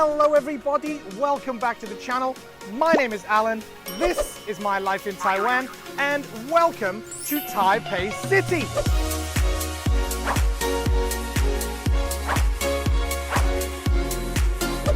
Hello everybody, welcome back to the channel. My name is Alan, this is my life in Taiwan, and welcome to Taipei City.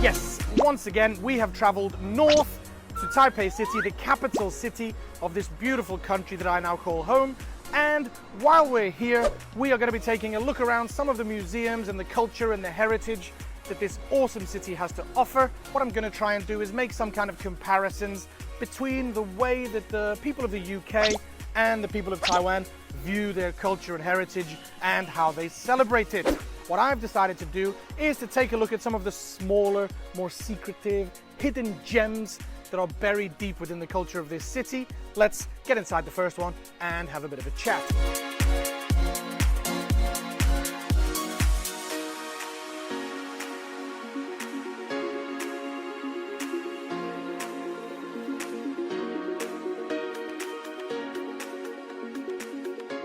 Yes, once again we have traveled north to Taipei City, the capital city of this beautiful country that I now call home. And while we're here, we are going to be taking a look around some of the museums and the culture and the heritage that this awesome city has to offer. What I'm going to try and do is make some kind of comparisons between the way that the people of the UK and the people of Taiwan view their culture and heritage and how they celebrate it. What I've decided to do is to take a look at some of the smaller, more secretive, hidden gems that are buried deep within the culture of this city. Let's get inside the first one and have a bit of a chat.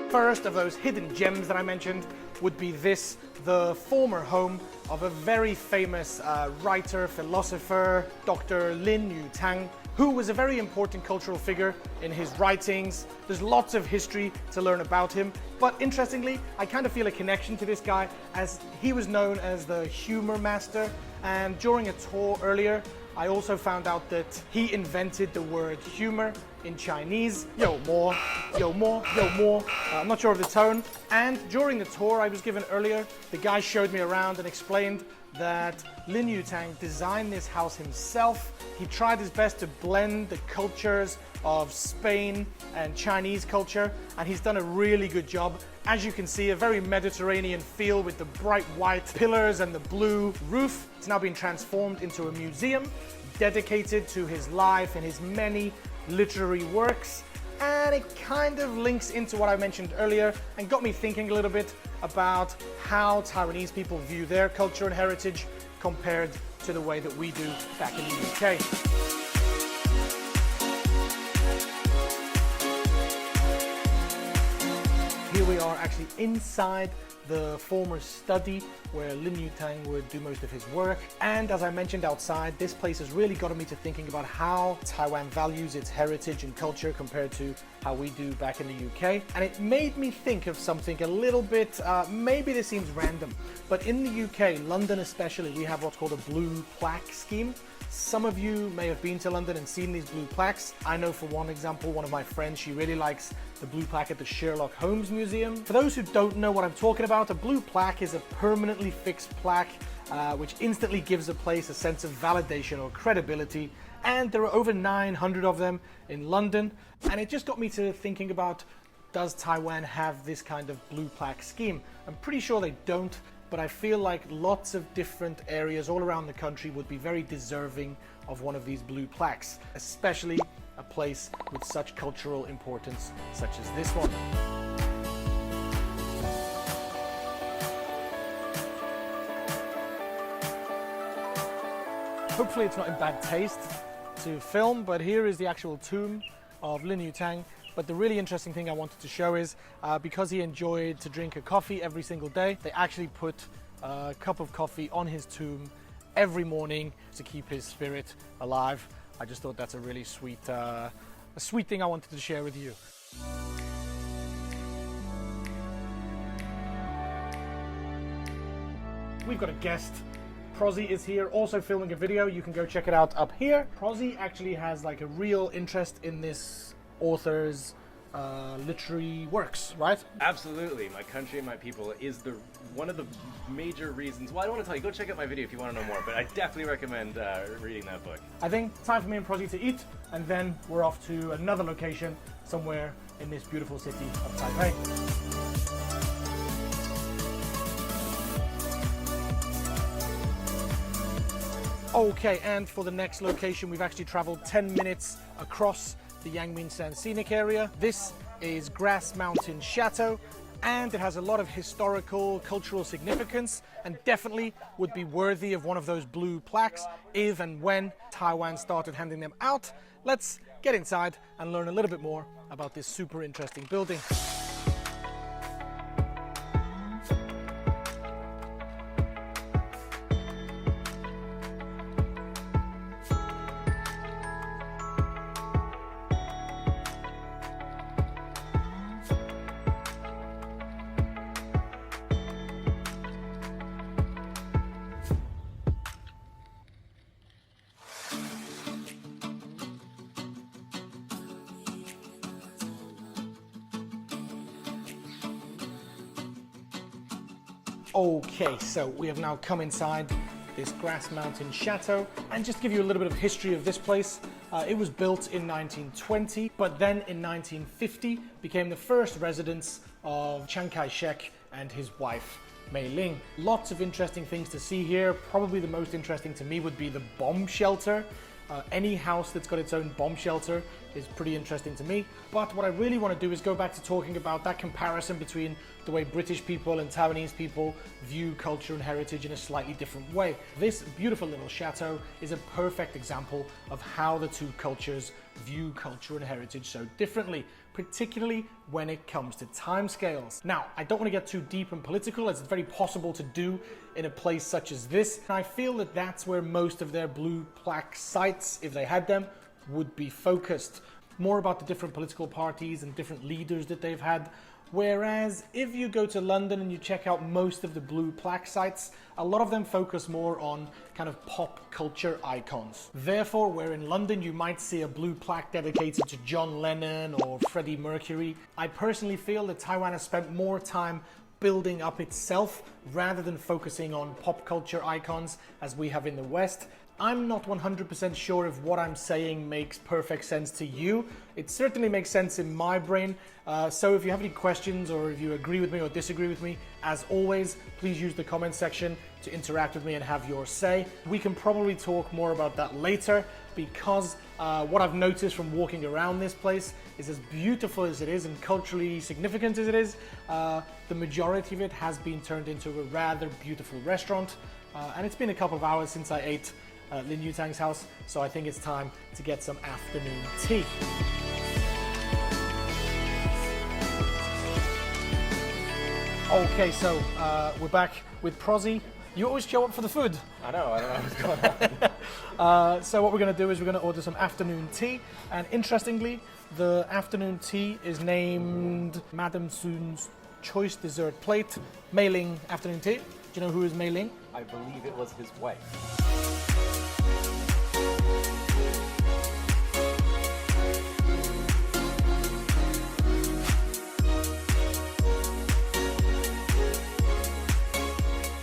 First of those hidden gems that I mentioned would be this, the former home of a very famous writer, philosopher, Dr. Lin Yutang, who was a very important cultural figure in his writings. There's lots of history to learn about him, but interestingly, I kind of feel a connection to this guy as he was known as the humor master, and during a tour earlier, I also found out that he invented the word humor in Chinese. Yo mo, yo mo, yo mo. I'm not sure of the tone. And during the tour I was given earlier, the guy showed me around and explained that Lin Yutang designed this house himself. He tried his best to blend the cultures of Spain and Chinese culture, and he's done a really good job. As you can see, a very Mediterranean feel with the bright white pillars and the blue roof. It's now been transformed into a museum dedicated to his life and his many literary works. And it kind of links into what I mentioned earlier and got me thinking a little bit about how Taiwanese people view their culture and heritage compared to the way that we do back in the UK. Here we are actually inside the former study where Lin Yutang would do most of his work. And as I mentioned outside, this place has really gotten me to thinking about how Taiwan values its heritage and culture compared to how we do back in the UK. And it made me think of something a little bit, maybe this seems random, but in the UK, London especially, we have what's called a blue plaque scheme. Some of you may have been to London and seen these blue plaques. I know, for one example, one of my friends, she really likes the blue plaque at the Sherlock Holmes Museum. For those who don't know what I'm talking about, a blue plaque is a permanently fixed plaque which instantly gives a place a sense of validation or credibility. And there are over 900 of them in London. And it just got me to thinking about, does Taiwan have this kind of blue plaque scheme? I'm pretty sure they don't. But I feel like lots of different areas all around the country would be very deserving of one of these blue plaques, especially a place with such cultural importance such as this one. Hopefully it's not in bad taste to film, but here is the actual tomb of Lin Yutang. But the really interesting thing I wanted to show is, because he enjoyed to drink a coffee every single day, they actually put a cup of coffee on his tomb every morning to keep his spirit alive. I just thought that's a really sweet thing I wanted to share with you. We've got a guest. Prozzy is here, also filming a video. You can go check it out up here. Prozzy actually has like a real interest in this author's literary works, right? Absolutely. My country and my people is one of the major reasons. Well, I don't want to tell you. Go check out my video if you want to know more, but I definitely recommend reading that book. I think time for me and Prozzy to eat, and then we're off to another location somewhere in this beautiful city of Taipei. Okay, and for the next location, we've actually traveled 10 minutes across the Yangmingshan scenic area. This is Grass Mountain Chateau, and it has a lot of historical, cultural significance, and definitely would be worthy of one of those blue plaques if and when Taiwan started handing them out. Let's get inside and learn a little bit more about this super interesting building. Okay, so we have now come inside this Grass Mountain Chateau, and just to give you a little bit of history of this place, it was built in 1920, but then in 1950 became the first residence of Chiang Kai-shek and his wife, Mei Ling. Lots of interesting things to see here. Probably the most interesting to me would be the bomb shelter. Any house that's got its own bomb shelter is pretty interesting to me. But what I really want to do is go back to talking about that comparison between the way British people and Taiwanese people view culture and heritage in a slightly different way. This beautiful little chateau is a perfect example of how the two cultures view culture and heritage so differently, particularly when it comes to timescales. Now, I don't want to get too deep and political, as it's very possible to do in a place such as this. And I feel that that's where most of their blue plaque sites, if they had them, would be focused. More about the different political parties and different leaders that they've had. Whereas if you go to London and you check out most of the blue plaque sites, a lot of them focus more on kind of pop culture icons. Therefore, where in London you might see a blue plaque dedicated to John Lennon or Freddie Mercury, I personally feel that Taiwan has spent more time building up itself rather than focusing on pop culture icons as we have in the West. I'm not 100% sure if what I'm saying makes perfect sense to you. It certainly makes sense in my brain. So if you have any questions or if you agree with me or disagree with me, as always, please use the comment section to interact with me and have your say. We can probably talk more about that later, because what I've noticed from walking around this place is, as beautiful as it is and culturally significant as it is, the majority of it has been turned into a rather beautiful restaurant. And it's been a couple of hours since I ate Lin Yutang's house, so I think it's time to get some afternoon tea. Okay, so we're back with Prozzy. You always show up for the food. I don't know what's going on. So what we're going to do is we're going to order some afternoon tea, and interestingly, the afternoon tea is named Madame Sun's Choice Dessert Plate, Mei Ling afternoon tea. Do you know who is Mei Ling? I believe it was his wife.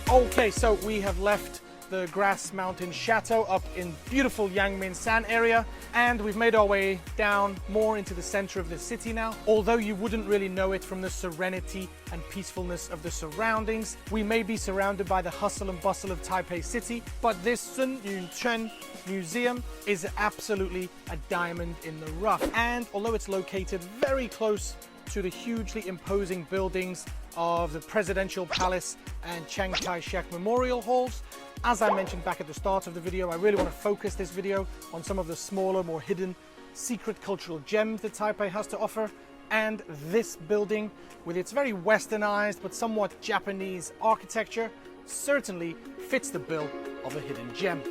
Okay, so we have left the Grass Mountain Chateau up in beautiful Yangmin San area, and we've made our way down more into the center of the city now. Although you wouldn't really know it from the serenity and peacefulness of the surroundings, we may be surrounded by the hustle and bustle of Taipei City, but this Sun Yun-Suan Museum is absolutely a diamond in the rough. And although it's located very close to the hugely imposing buildings of the Presidential Palace and Chiang Kai-shek Memorial Halls, as I mentioned back at the start of the video, I really want to focus this video on some of the smaller, more hidden, secret cultural gems that Taipei has to offer. And this building, with its very westernized but somewhat Japanese architecture, certainly fits the bill of a hidden gem.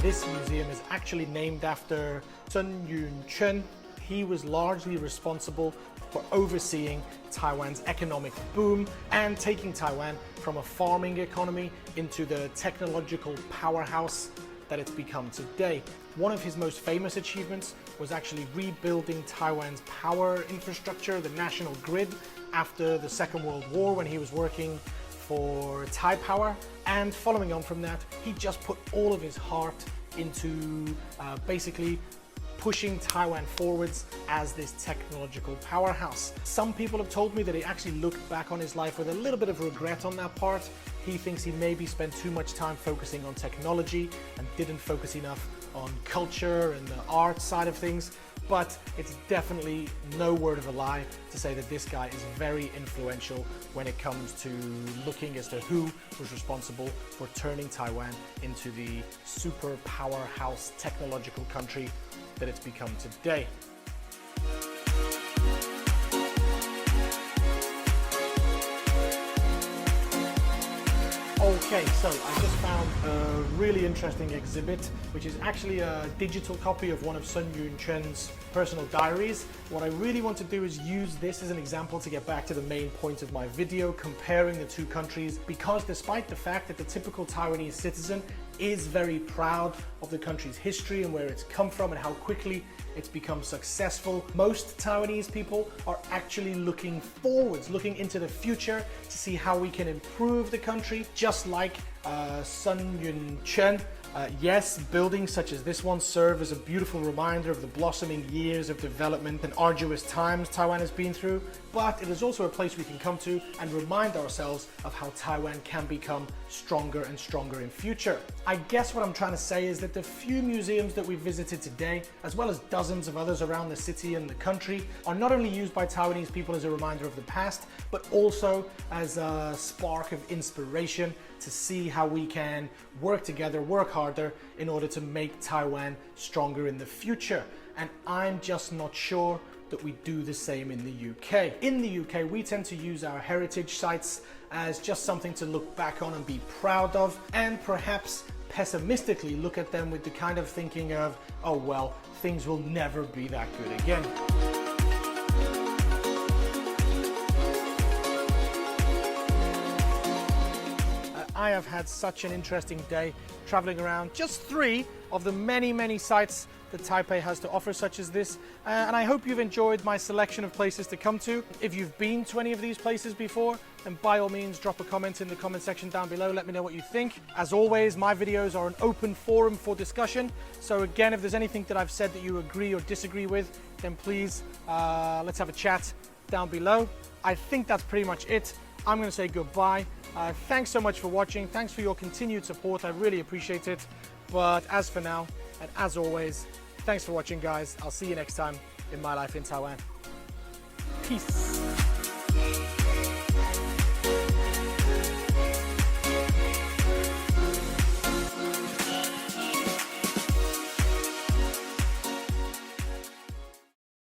This museum is actually named after Sun Yun-Suan. He was largely responsible for overseeing Taiwan's economic boom and taking Taiwan from a farming economy into the technological powerhouse that it's become today. One of his most famous achievements was actually rebuilding Taiwan's power infrastructure, the national grid, after the Second World War, when he was working for Taipower. And following on from that, he just put all of his heart into basically pushing Taiwan forwards as this technological powerhouse. Some people have told me that he actually looked back on his life with a little bit of regret on that part. He thinks he maybe spent too much time focusing on technology and didn't focus enough on culture and the art side of things. But it's definitely no word of a lie to say that this guy is very influential when it comes to looking as to who was responsible for turning Taiwan into the super powerhouse technological country that it's become today. Okay, so I just found a really interesting exhibit, which is actually a digital copy of one of Sun Yun-Suan's personal diaries. What I really want to do is use this as an example to get back to the main point of my video, comparing the two countries, because despite the fact that the typical Taiwanese citizen is very proud of the country's history and where it's come from and how quickly it's become successful. Most Taiwanese people are actually looking forwards, looking into the future to see how we can improve the country, just like Sun Yun-Suan. Yes, buildings such as this one serve as a beautiful reminder of the blossoming years of development and arduous times Taiwan has been through, but it is also a place we can come to and remind ourselves of how Taiwan can become stronger and stronger in future. I guess what I'm trying to say is that the few museums that we visited today, as well as dozens of others around the city and the country, are not only used by Taiwanese people as a reminder of the past, but also as a spark of inspiration to see how we can work together, work harder in order to make Taiwan stronger in the future. And I'm just not sure that we do the same in the UK. In the UK, we tend to use our heritage sites as just something to look back on and be proud of, and perhaps pessimistically look at them with the kind of thinking of, oh well, things will never be that good again. I have had such an interesting day traveling around just 3 of the many sites that Taipei has to offer, such as this, and I hope you've enjoyed my selection of places to come to. If you've been to any of these places before, then by all means drop a comment in the comment section down below. Let me know what you think. As always, my videos are an open forum for discussion, so again, if there's anything that I've said that you agree or disagree with, then please let's have a chat down below. I think that's pretty much it. I'm going to say goodbye. Thanks so much for watching. Thanks for your continued support. I really appreciate it. But as for now, and as always, thanks for watching, guys. I'll see you next time in My Life in Taiwan. Peace.